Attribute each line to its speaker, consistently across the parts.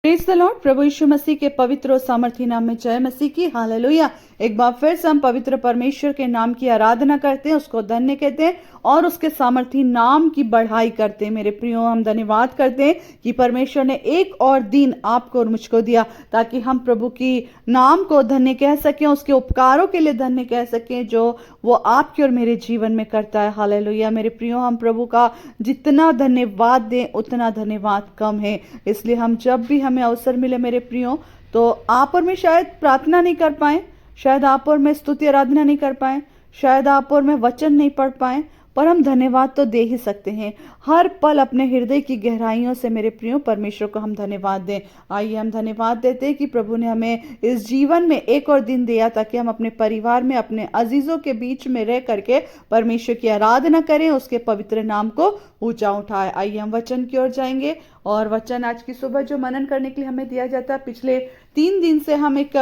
Speaker 1: Praise the lord. प्रभु यीशु मसीह के पवित्र और सामर्थी नाम में जय मसीह की। हालेलुया। एक बार फिर से हम पवित्र परमेश्वर के नाम की आराधना करते हैं, उसको धन्य कहते हैं और उसके सामर्थी नाम की बढ़ाई करते हैं। मेरे प्रियो, हम धन्यवाद करते हैं कि परमेश्वर ने एक और दिन आपको और मुझको दिया ताकि हम प्रभु की नाम को धन्य कह सकें, उसके उपकारों के लिए धन्य कह सकें जो वो आपके और मेरे जीवन में करता है। हालेलुया। मेरे प्रियो, हम प्रभु का जितना धन्यवाद दें उतना धन्यवाद कम है। इसलिए हम जब भी हमें अवसर मिले मेरे प्रियो, तो आप और मैं शायद प्रार्थना नहीं कर पाए, शायद आप और मैं स्तुति आराधना नहीं कर पाए, शायद आप और मैं वचन नहीं पढ़ पाए, पर हम धन्यवाद तो दे ही सकते हैं। हर पल अपने हृदय की गहराइयों से मेरे प्रियो परमेश्वर को हम धन्यवाद दें। आइए हम धन्यवाद देते हैं कि प्रभु ने हमें इस जीवन में एक और दिन दिया ताकि हम अपने परिवार में, अपने अजीजों के बीच में रह करके परमेश्वर की आराधना करें, उसके पवित्र नाम को ऊंचा उठाए। आइए हम वचन की ओर जाएंगे और वचन आज की सुबह जो मनन करने के लिए हमें दिया जाता है, पिछले 3 दिन से हम एक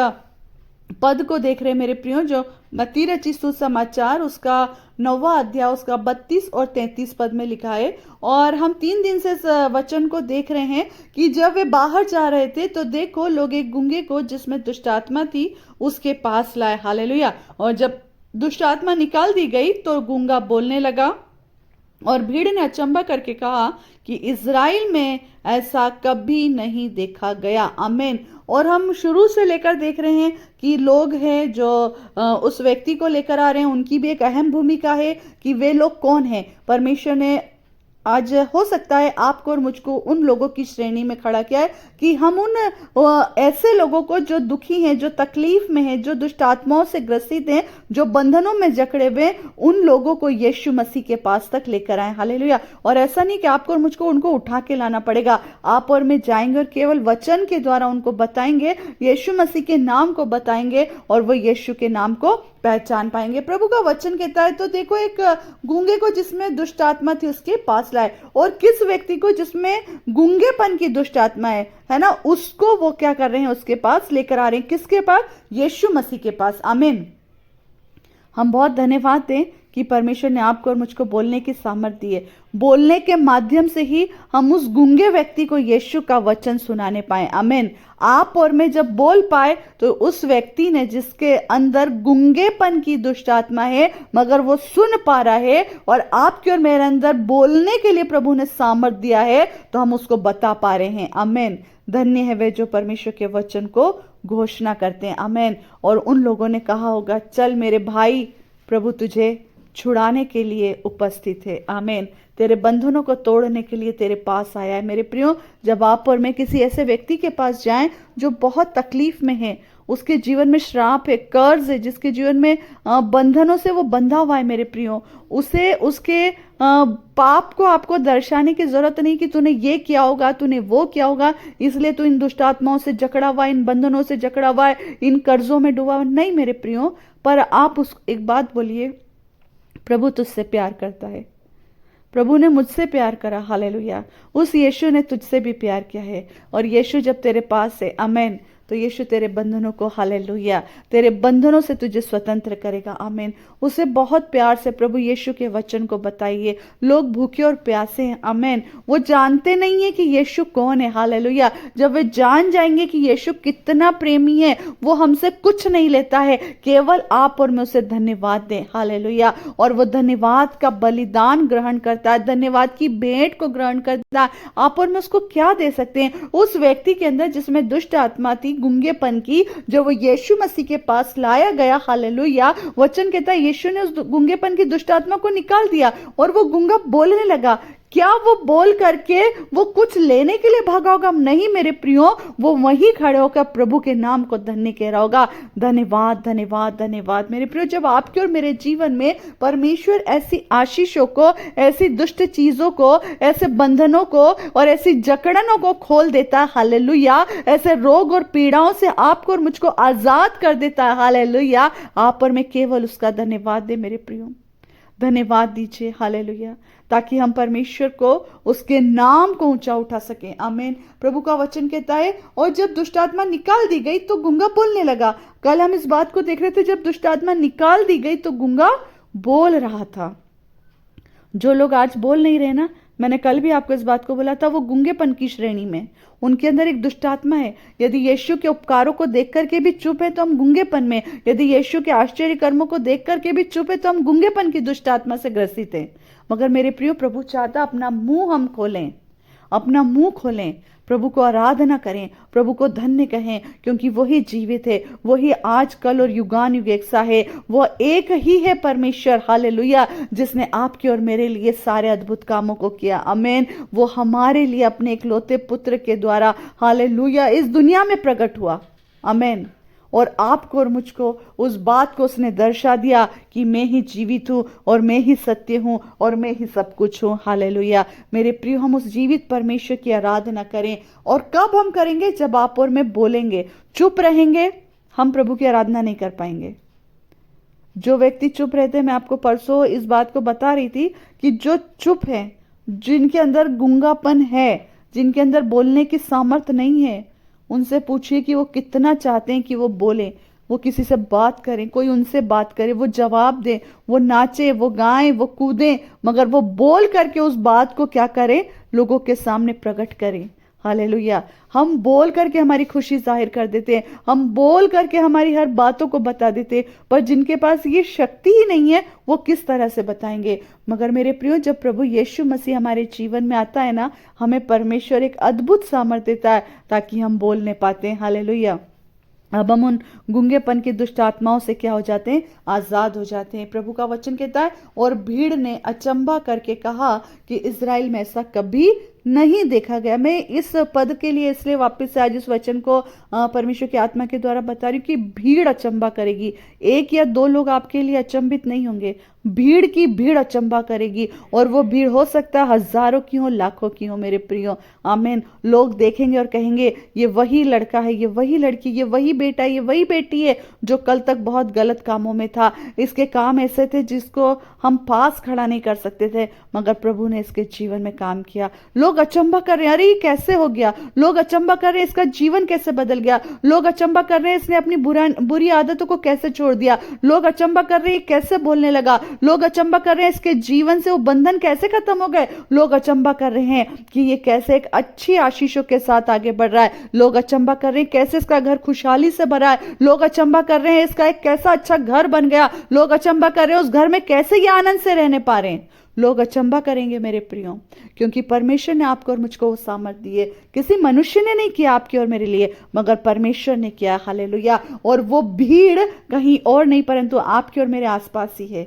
Speaker 1: पद को देख रहे हैं मेरे प्रियो, जो मत्ती रचित सुसमाचार उसका 9वां अध्याय उसका 32 और 33 पद में लिखा है। और हम 3 दिन से इस वचन को देख रहे हैं कि जब वे बाहर जा रहे थे तो देखो लोग एक गूंगे को जिसमें दुष्ट आत्मा थी उसके पास लाए। हालेलुया। और जब दुष्ट आत्मा निकाल दी गई तो गूंगा बोलने लगा और भीड़ ने अचंभा करके कहा कि इज़राइल में ऐसा कभी नहीं देखा गया। आमीन। और हम शुरू से लेकर देख रहे हैं कि लोग हैं जो उस व्यक्ति को लेकर आ रहे हैं, उनकी भी एक अहम भूमिका है कि वे लोग कौन हैं। परमेश्वर ने आज हो सकता है आपको और मुझको उन लोगों की श्रेणी में खड़ा किया है कि हम उन ऐसे लोगों को जो दुखी हैं, जो तकलीफ में हैं, जो दुष्ट आत्माओं से ग्रसित हैं, जो बंधनों में जकड़े हुए, उन लोगों को यीशु मसीह के पास तक लेकर आए। हालेलुया। और ऐसा नहीं कि आपको और मुझको उनको उठा के लाना पड़ेगा, आप और मैं जाएंगे और केवल वचन के द्वारा उनको बताएंगे, यीशु मसीह के नाम को बताएंगे और वो यीशु के नाम को पहचान पाएंगे। प्रभु का वचन कहता है, तो देखो एक गूंगे को जिसमें दुष्ट आत्मा थी उसके पास लाए। और किस व्यक्ति को जिसमें गूंगेपन की दुष्ट आत्मा है ना, उसको वो क्या कर रहे हैं, उसके पास लेकर आ रहे हैं। किसके पास? यीशु मसीह के पास। आमीन। हम बहुत धन्यवाद दें कि परमेश्वर ने आपको और मुझको बोलने की सामर्थ्य दी है। बोलने के माध्यम से ही हम उस गूंगे व्यक्ति को यीशु का वचन सुनाने पाए। आमीन। आप और मैं जब बोल पाए तो उस व्यक्ति ने जिसके अंदर गूंगेपन की दुष्ट आत्मा है मगर वो सुन पा रहा है और आपके और मेरे अंदर बोलने के लिए प्रभु ने सामर्थ्य दिया है, तो हम उसको बता पा रहे हैं। आमीन। धन्य है वे जो परमेश्वर के वचन को घोषणा करते हैं। आमीन। और उन लोगों ने कहा होगा, चल मेरे भाई, प्रभु तुझे छुड़ाने के लिए उपस्थित है। आमीन। तेरे बंधनों को तोड़ने के लिए तेरे पास आया है। मेरे प्रियो, जब आप और मैं किसी ऐसे व्यक्ति के पास जाएं जो बहुत तकलीफ में है, उसके जीवन में श्राप है, कर्ज है, जिसके जीवन में बंधनों से वो बंधा हुआ है, मेरे प्रियो, उसे उसके पाप को आपको दर्शाने की जरूरत नहीं कि तूने ये किया होगा, तूने वो किया होगा, इसलिए तू इन दुष्ट आत्माओं से जकड़ा हुआ है, इन बंधनों से जकड़ा हुआ है, इन कर्जों में डूबा हुआ। नहीं मेरे प्रियो, पर आप उस एक बात बोलिए, प्रभु तुझसे प्यार करता है। प्रभु ने मुझसे प्यार करा। हालेलुया। उस यीशु ने तुझसे भी प्यार किया है। और यीशु जब तेरे पास है, आमीन, तो यीशु तेरे बंधनों को, हालेलुया, तेरे बंधनों से तुझे स्वतंत्र करेगा। आमीन। उसे बहुत प्यार से प्रभु यीशु के वचन को बताइए। लोग भूखे और प्यासे हैं। आमीन। वो जानते नहीं है कि यीशु कौन है। हालेलुया। जब वे जान जाएंगे कि यीशु कितना प्रेमी है, वो हमसे कुछ नहीं लेता है, केवल आप और मैं उसे धन्यवाद दें। हालेलुया। और वो धन्यवाद का बलिदान ग्रहण करता है, धन्यवाद की भेंट को ग्रहण करता है। आप और मैं उसको क्या दे सकते हैं? उस व्यक्ति के अंदर जिसमें दुष्ट आत्मा थी, गूंगेपन की, जो वो यीशु मसीह के पास लाया गया। हालेलुया। वचन कहता है यीशु ने उस गूंगेपन की दुष्ट आत्मा को निकाल दिया और वो गूंगा बोलने लगा। क्या वो बोल करके वो कुछ लेने के लिए भागा होगा? नहीं मेरे प्रियो, वो वहीं खड़े होकर प्रभु के नाम को धन्य कह रहा होगा। धन्यवाद, धन्यवाद, धन्यवाद। मेरे प्रियो, जब आपके और मेरे जीवन में परमेश्वर ऐसी आशीषों को, ऐसी दुष्ट चीजों को, ऐसे बंधनों को और ऐसी जकड़नों को खोल देता है, हालेलुया, ऐसे रोग और पीड़ाओं से आपको और मुझको आजाद कर देता है, हालेलुया, आप और मैं केवल उसका धन्यवाद दे। मेरे प्रियो, धन्यवाद दीजिए। हालेलुया। ताकि हम परमेश्वर को, उसके नाम को ऊंचा उठा सकें। आमीन। प्रभु का वचन कहता है, और जब दुष्ट आत्मा निकाल दी गई तो गूंगा बोलने लगा। कल हम इस बात को देख रहे थे, जब दुष्ट आत्मा निकाल दी गई तो गूंगा बोल रहा था। जो लोग आज बोल नहीं रहे ना, मैंने कल भी आपको इस बात को बोला था, वो गूंगेपन की श्रेणी में, उनके अंदर एक दुष्ट आत्मा है। यदि यीशु के उपकारों को देख करके भी चुप है तो हम गूंगेपन में, यदि यीशु के आश्चर्य कर्मों को देख करके भी चुप है तो हम गूंगेपन की दुष्ट आत्मा से ग्रसित हैं। मगर मेरे प्रियो, प्रभु चाहता अपना मुंह हम खोलें, अपना मुंह खोलें, प्रभु को आराधना करें, प्रभु को धन्य कहें, क्योंकि वही जीवित है, वही आज कल और युगान युग एक सा है। वो एक ही है परमेश्वर, हालेलुया, जिसने आपके और मेरे लिए सारे अद्भुत कामों को किया। आमीन। वो हमारे लिए अपने इकलौते पुत्र के द्वारा, हालेलुया, इस दुनिया में प्रकट हुआ। आमीन। और आपको और मुझको उस बात को उसने दर्शा दिया कि मैं ही जीवित हूं और मैं ही सत्य हूं और मैं ही सब कुछ हूं। हालेलुया। मेरे प्रिय, हम उस जीवित परमेश्वर की आराधना करें। और कब हम करेंगे? जब आप और मैं बोलेंगे। चुप रहेंगे, हम प्रभु की आराधना नहीं कर पाएंगे। जो व्यक्ति चुप रहते हैं, मैं आपको परसों इस बात को बता रही थी कि जो चुप है, जिनके अंदर गूंगापन है, जिनके अंदर बोलने की सामर्थ्य नहीं है, उनसे पूछिए कि वो कितना चाहते हैं कि वो बोलें, वो किसी से बात करें, कोई उनसे बात करे, वो जवाब दें, वो नाचे, वो गाएं, वो कूदें, मगर वो बोल करके उस बात को क्या करें? लोगों के सामने प्रकट करें। हालेलुया। हम बोल करके हमारी खुशी जाहिर कर देते हैं, हम बोल करके हमारी हर बातों को बता देते हैं, पर जिनके पास ये शक्ति ही नहीं है, वो किस तरह से बताएंगे? मगर मेरे प्रियो, जब प्रभु यीशु मसीह हमारे जीवन में आता है ना, हमें परमेश्वर एक अद्भुत सामर्थ्य देता है ताकि हम बोलने पाते हैं। हालेलुया। अब हम उन गूंगेपन की दुष्ट आत्माओं से क्या हो जाते हैं? आजाद हो जाते हैं। प्रभु का वचन कहता है, और भीड़ ने अचंभा करके कहा कि इजराइल में ऐसा कभी नहीं देखा गया। मैं इस पद के लिए इसलिए वापस से आज इस वचन को परमेश्वर की आत्मा के द्वारा बता रही हूँ कि भीड़ अचंभा करेगी। एक या दो लोग आपके लिए अचंभित नहीं होंगे, भीड़ की भीड़ अचंभा करेगी। और वो भीड़ हो सकता है हजारों की हो, लाखों की हो। मेरे प्रियो, आमीन। लोग देखेंगे और कहेंगे, ये वही लड़का है, ये वही लड़की, ये वही बेटा है, ये वही बेटी है जो कल तक बहुत गलत कामों में था। इसके काम ऐसे थे जिसको हम पास खड़ा नहीं कर सकते थे, मगर प्रभु ने इसके जीवन में काम किया। लोग अचंभा कर रहे हैं, अरे ये कैसे हो गया? लोग अचंभा कर रहे हैं, इसका जीवन कैसे बदल गया? लोग अचंभा कर रहे हैं, इसने अपनी बुरी आदतों को कैसे छोड़ दिया? लोग अचंभा कर रहे हैं, कैसे बोलने लगा? लोग अचंभा कर रहे हैं, इसके जीवन से वो बंधन कैसे खत्म हो गए? लोग अचंभा कर रहे हैं कि ये कैसे एक अच्छी आशीषों के साथ आगे बढ़ रहा है। लोग अचंभा कर रहे हैं, कैसे इसका घर खुशहाली से भरा है। लोग अचंभा कर रहे हैं, इसका एक कैसा अच्छा घर बन गया। लोग अचंभा कर रहे हैं, उस घर में कैसे ये आनंद से रहने पा रहे हैं। लोग अचंभा करेंगे मेरे प्रियो, क्योंकि परमेश्वर ने आपको और मुझको वो सामर्थ दी है। किसी मनुष्य ने नहीं किया आपके और मेरे लिए, मगर परमेश्वर ने किया। हालेलुया। और वो भीड़ कहीं और नहीं, परंतु आपके और मेरे आसपास ही है।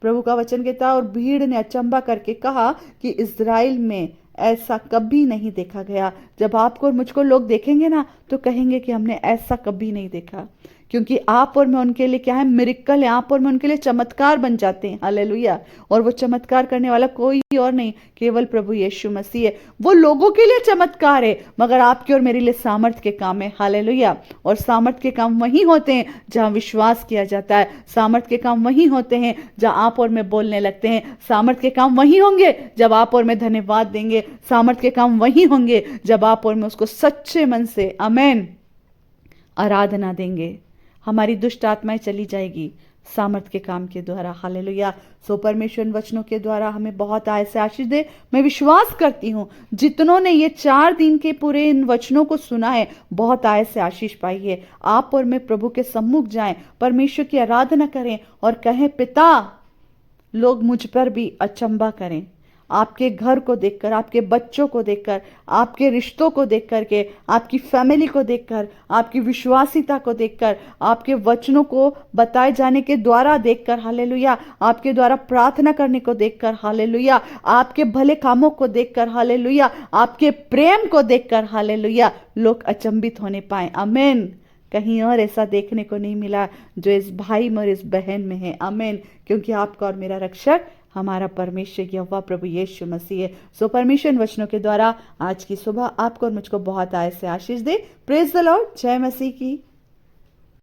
Speaker 1: प्रभु का वचन कहता है, और भीड़ ने अचंभा करके कहा कि इजराइल में ऐसा कभी नहीं देखा गया। जब आपको और मुझको लोग देखेंगे ना, तो कहेंगे कि हमने ऐसा कभी नहीं देखा, क्योंकि आप और मैं उनके लिए क्या है? मिरेकल है। आप और मैं उनके लिए चमत्कार बन जाते हैं। हालेलुया। और वो चमत्कार करने वाला कोई और नहीं, केवल प्रभु यीशु मसीह है। वो लोगों के लिए चमत्कार है, मगर आपके और मेरे लिए सामर्थ के काम है। हालेलुया। और सामर्थ के काम वही होते हैं जहां विश्वास किया जाता है। सामर्थ के काम वही होते हैं जहां आप और मैं बोलने लगते हैं। सामर्थ के काम वही होंगे जब आप और मैं धन्यवाद देंगे। सामर्थ के काम वही होंगे जब आप और मैं उसको सच्चे मन से, आमीन, आराधना देंगे। हमारी दुष्ट आत्माएं चली जाएगी सामर्थ के काम के द्वारा। हालेलुया। सो परमेश्वर वचनों के द्वारा हमें बहुत आय से आशीष दे। मैं विश्वास करती हूँ जितनों ने ये 4 दिन के पूरे इन वचनों को सुना है, बहुत आय से आशीष पाई है। आप और मैं प्रभु के सम्मुख जाएं, परमेश्वर की आराधना करें और कहें, पिता, लोग मुझ पर भी अचंभा करें। आपके घर को देखकर, आपके बच्चों को देखकर, आपके रिश्तों को देख करके, आपकी फैमिली को देखकर, आपकी विश्वासिता को देखकर, आपके वचनों को बताए जाने के द्वारा देखकर, हालेलुया, आपके द्वारा प्रार्थना करने को देखकर, हालेलुया, आपके भले कामों को देखकर, हालेलुया, आपके प्रेम को देखकर, हालेलुया, लोग अचंभित होने पाए। आमीन। कहीं और ऐसा देखने को नहीं मिला जो इस भाई में और इस बहन में है। आमीन। क्योंकि आपका और मेरा रक्षक हमारा परमेश्वर यहोवा प्रभु यीशु मसीह है। सो परमेश्वर वचनों के द्वारा आज की सुबह आपको और मुझको बहुत आय से आशीष दे। Praise the lord. जय मसीह की।